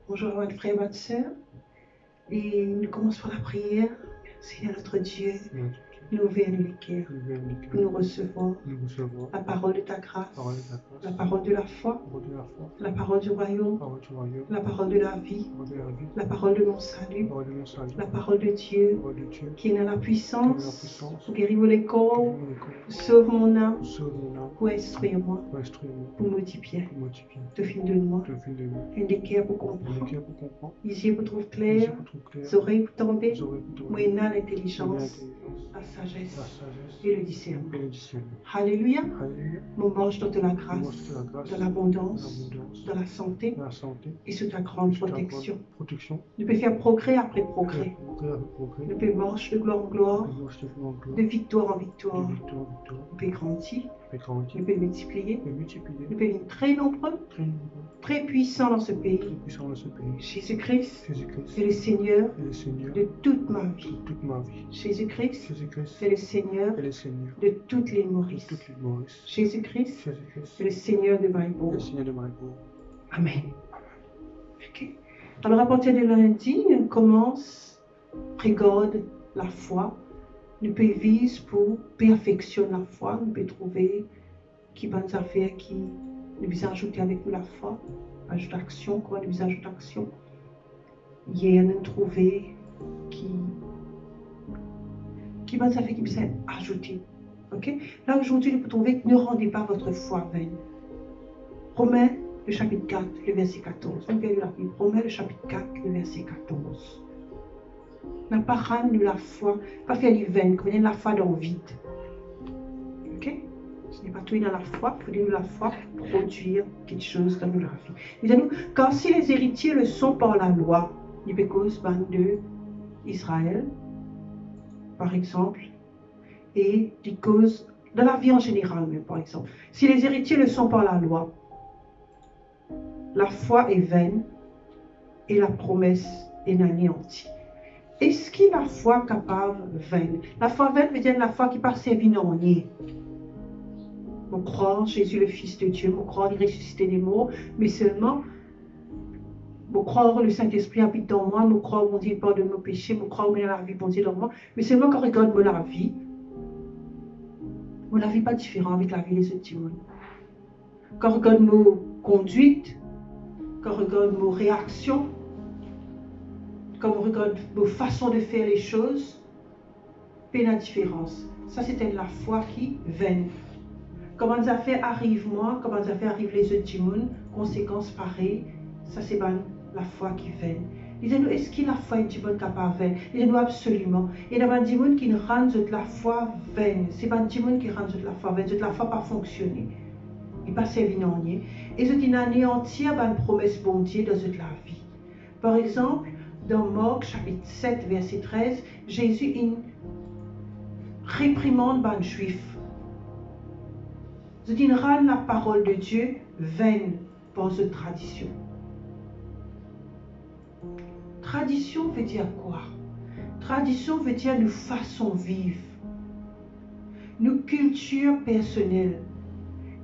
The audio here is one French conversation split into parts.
Bonjour à votre frère et votre soeur. Et nous commençons par la prière. Seigneur notre Dieu, nous ouvrons le cœur pour nous recevoir la parole de ta grâce, la parole de la foi, la parole du royaume, la parole de la vie, la parole de mon salut, la parole de Dieu qui est dans la puissance pour guérir les corps, sauve mon âme, pour instruire moi, pour modifier, de fin de moi, un équerre pour comprendre, les yeux pour trouver clair, les oreilles pour tomber, moyennant l'intelligence, la sagesse et le discernement. Alléluia. Mon marche dans de la grâce, dans l'abondance, dans la santé et sous ta grande protection. Nous pouvons faire progrès après progrès. Nous pouvons marcher de gloire en gloire, de victoire en victoire. Nous pouvons grandir, nous pouvons multiplier, nous pouvons être très nombreux, très puissants dans ce pays. Jésus-Christ est le Seigneur de toute ma vie. Jésus-Christ est le Seigneur de toutes les Maurice. Jésus-Christ est le Seigneur de Maïbo. Amen. Okay. Alors à partir de lundi, on commence, regarde la foi. Nous pouvons viser pour perfectionner la foi. Nous pouvons trouver qui bonnes affaires qui nous visent ajouter avec nous la foi. Ajoute action, quoi, nous visons ajouter action. Hier, nous avons trouvé qui bonnes affaires qui visent ajouter. Ok? Là aujourd'hui, nous pouvons trouver ne rendez pas votre foi vaine. Romains, le chapitre 4, le verset 14. On peut lire la Bible. Romains, le chapitre 4, le verset 14. N'a pas rendre la foi, pas faire du vain, comme la foi dans le vide. Ok? Ce n'est pas tout dans la foi, il faut la foi produire quelque chose dans la vie. Disons-nous, car si les héritiers le sont par la loi, il peut cause de Israël, par exemple, et des causes dans la vie en général, même, par exemple. Si les héritiers le sont par la loi, la foi est vaine et la promesse est anéantie. Est-ce qu'il la foi capable vaine? La foi vaine veut dire la foi qui part servir non rien. On croit en Jésus le Fils de Dieu, on croit en ressuscité des morts, mais seulement on croit en le Saint-Esprit habite dans moi, on croit au bon Dieu pardonne nos péchés, on croit au dans la vie bon Dieu dans moi, mais seulement quand on regarde la vie pas différente avec la vie des autres monde. Quand on regarde nos conduites, quand on regarde nos réactions, quand on regarde nos façons de faire les choses, pas la différence. Ça, c'était la foi qui vaine. Comment ça fait arrive moi, comment ça fait arrive les autres du monde, conséquences pareilles, ça c'est la foi qui vaine. Disons-nous, est-ce qu'il la foi est du monde capable vaine? Disons-nous absolument. Il y a des gens qui rendent la foi vaine. C'est pas des gens qui rendent la foi vaine, la foi pas fonctionner. Il pas servi non rien. Et c'est une anéantir une promesse bon Dieu dans la vie. Par exemple, dans Marc chapitre 7, verset 13, Jésus réprimande les Juifs. Il rend la parole de Dieu vaine par cette tradition. Tradition veut dire quoi? Tradition veut dire nos façons vivre, nos cultures personnelles,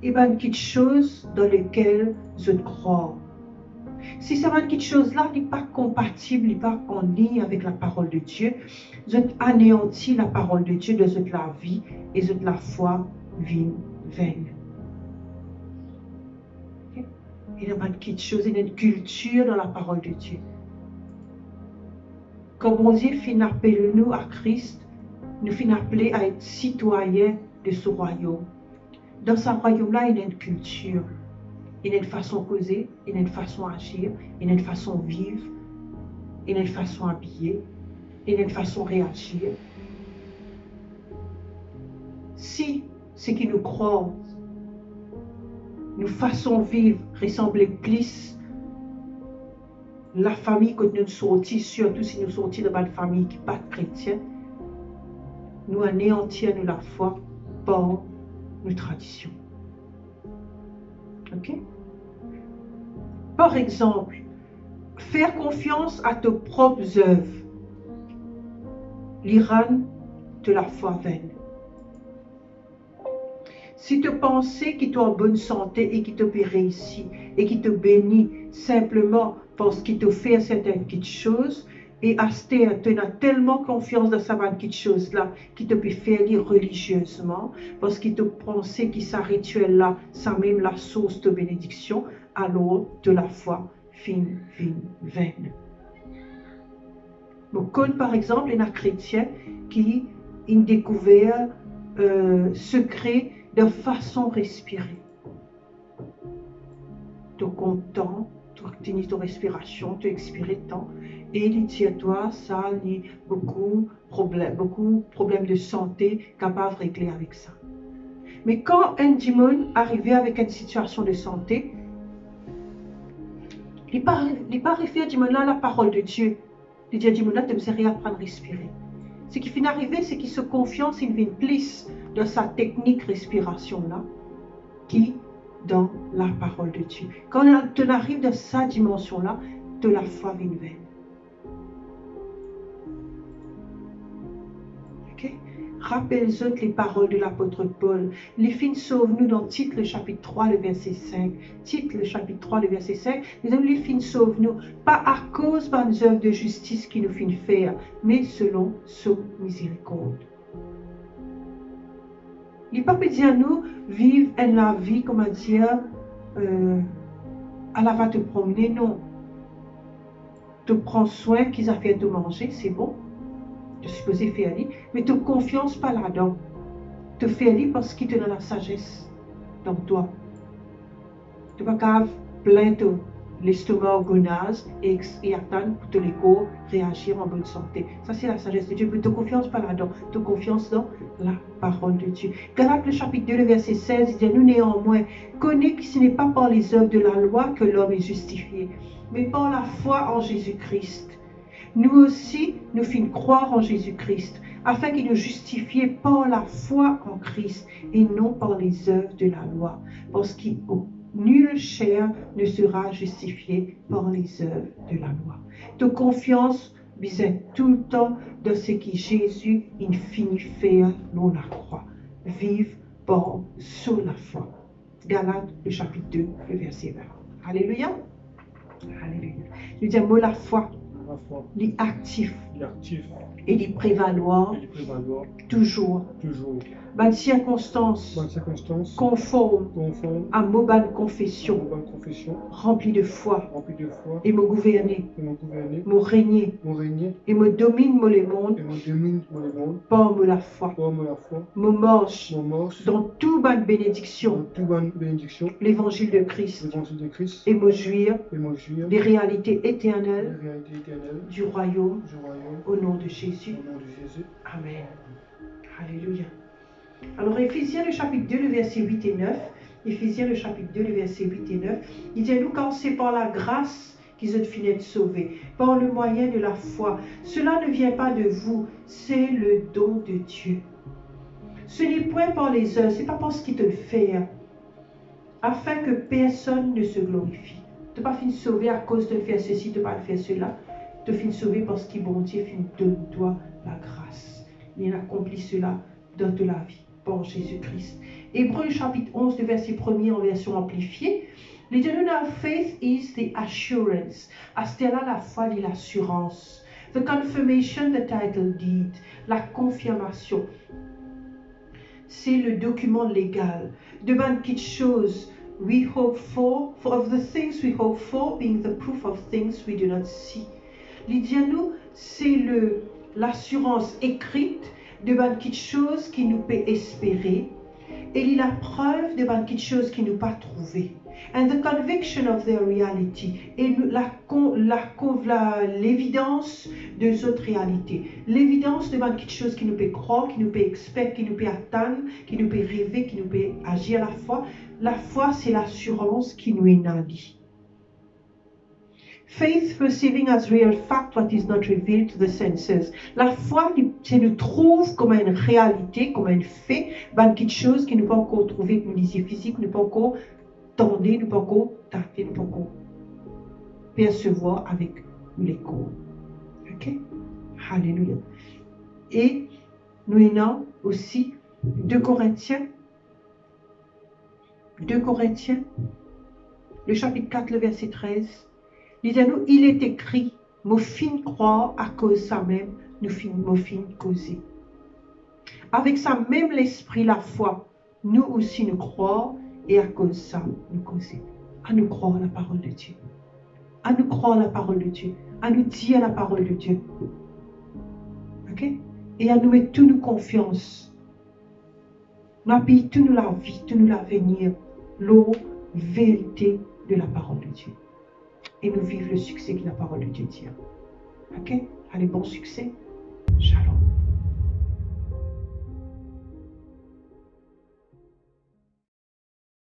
et quelque chose dans lequel je crois. Si ça va quelque chose là n'est pas compatible, n'est pas en ligne avec la parole de Dieu, je anéantis la parole de Dieu de la vie et de la foi vaine. Il y a quelque chose, il y a une culture dans la parole de Dieu. Quand bon Dieu finit appeler nous à Christ, nous finit appeler à être citoyens de ce royaume. Dans ce royaume-là, il y a une culture. Il y a une façon de causer, il y a une façon d'agir, il y a une façon de vivre, il y a une façon d'habiller, il y a une façon de réagir. Si ce qui nous croit, nous façon de vivre ressemble plus la famille que nous sortis, surtout si nous sortis de une famille qui n'est pas chrétienne, nous anéantissons la foi par nos traditions. Ok? Par exemple, faire confiance à tes propres œuvres, l'Iran de la foi vaine. Si tu pensais qu'il est en bonne santé et qu'il te peut réussir et qu'il te bénit simplement parce qu'il te fait certaines petites choses. Et Astère, tu as tellement confiance dans sa petite chose-là, qui te peut faire lire religieusement, parce qu'il te pensait que sa rituel-là, ça même la source de bénédiction, alors de la foi vaine. Donc, comme par exemple, il y a un chrétien qui a découvert secret de façon respirer. Tu content, tu tenir ta respiration, tu expires temps. Et il dit à toi, ça, il y a beaucoup de problèmes de santé capables de régler avec ça. Mais quand un démon arrivait avec une situation de santé, il n'est pas arrivé à démon là la parole de Dieu. Il dit à démon là, tu ne sais rien apprendre à respirer. Ce qui finit arrivé, c'est qu'il se confiance, il vient plus de sa technique respiration là, qui dans la parole de Dieu. Quand tu arrives dans sa dimension là, de la foi vient vaine. Rappelle-toi les paroles de l'apôtre Paul. Les fins sauve-nous dans Tite le chapitre 3, le verset 5. Tite le chapitre 3, le verset 5. Les fins sauve-nous, pas à cause des œuvres de justice qui nous fin faire, mais selon son miséricorde. Il ne peut pas dire à nous, vivre la vie, comment dire, à la va te promener, non. Tu prends soin qu'ils ont fait de manger, c'est bon. Tu es supposé faire aller, mais tu confiance pas là-dedans. Tu fais aller parce qu'il te donne la sagesse dans toi. Tu ne vas pas plaindre l'estomac gonaze et attendre pour que les corps réagir en bonne santé. Ça, c'est la sagesse de Dieu. Mais tu confiance pas là-dedans. Tu confiance dans la parole de Dieu. Galates, le chapitre 2, le verset 16, il dit, nous néanmoins, connais que ce n'est pas par les œuvres de la loi que l'homme est justifié, mais par la foi en Jésus-Christ. Nous aussi, nous fîmes croire en Jésus-Christ, afin qu'il nous justifie par la foi en Christ et non par les œuvres de la loi, parce que nulle chair ne sera justifiée par les œuvres de la loi. De confiance, bisait tout le temps de ce que Jésus il finit faire dans la croix. Vive par sur la foi. Galates, le chapitre 2, le verset 20. Alléluia. Alléluia. Je dis un mot la foi. L'actif et les prévaloir toujours dans circonstances conformes à mon bonne confession rempli de foi et me gouverner me régner et me domine le monde par la foi me marche dans toute bonne bénédiction l'évangile de Christ et me jouir des réalités éternelles du royaume au nom de Jésus. Amen. Alléluia. Alors, Éphésiens le chapitre 2, le verset 8 et 9. Éphésiens le chapitre 2, le verset 8 et 9. Il dit, nous, quand c'est par la grâce qu'ils ont fini de sauver, par le moyen de la foi. Cela ne vient pas de vous, c'est le don de Dieu. Ce n'est point par les œuvres, ce n'est pas parce qu'il te le fait, afin que personne ne se glorifie. Tu n'as pas fini de sauver à cause de faire ceci, tu n'as pas faire cela. Tu finis de sauver parce qu'il bon Dieu donne-toi la grâce. Il accomplit cela dans de la vie, par Jésus-Christ. Hébreux chapitre 11, le verset 1er en version amplifiée. Les dit, faith is the assurance. Astella, la foi et l'assurance. The confirmation, the title deed. La confirmation. C'est le document légal. Devant quelque chose we hope for of the things we hope for, being the proof of things we do not see. Lydianou, c'est l'assurance écrite devant quelque chose qui nous peut espérer et la preuve devant quelque chose qui nous pas trouvé. And the conviction of their reality et l'évidence de autres réalités. L'évidence devant quelque chose qui nous peut croire, qui nous peut expecter, qui nous peut attendre, qui nous peut rêver, qui nous peut agir à la foi. La foi, c'est l'assurance qui nous est née. Faith perceiving as real fact what is not revealed to the senses. La foi, c'est nous trouve comme une réalité, comme un fait, ben quelque chose qui ne peut pas encore trouver comme les yeux physiques, ne peut pas encore tendre, ne peut pas encore tâter, ne peut pas encore percevoir avec les corps. Ok? Alléluia. Et nous avons aussi 2 Corinthiens, le chapitre 4, le verset 13. Disons-nous, il est écrit, mon fin croire à cause ça même, nous fin causer. Avec ça même l'esprit, la foi, nous aussi nous croire et à cause ça, nous causer. À nous croire la parole de Dieu. À nous croire la parole de Dieu. À nous dire la parole de Dieu. Ok? Et à nous mettre toute nos confiance. Nous appuyer toute la vie, toute l'avenir, l'eau, vérité de la parole de Dieu. Et nous vivre le succès que la parole de Dieu tient. Ok? Allez, bon succès. Shalom.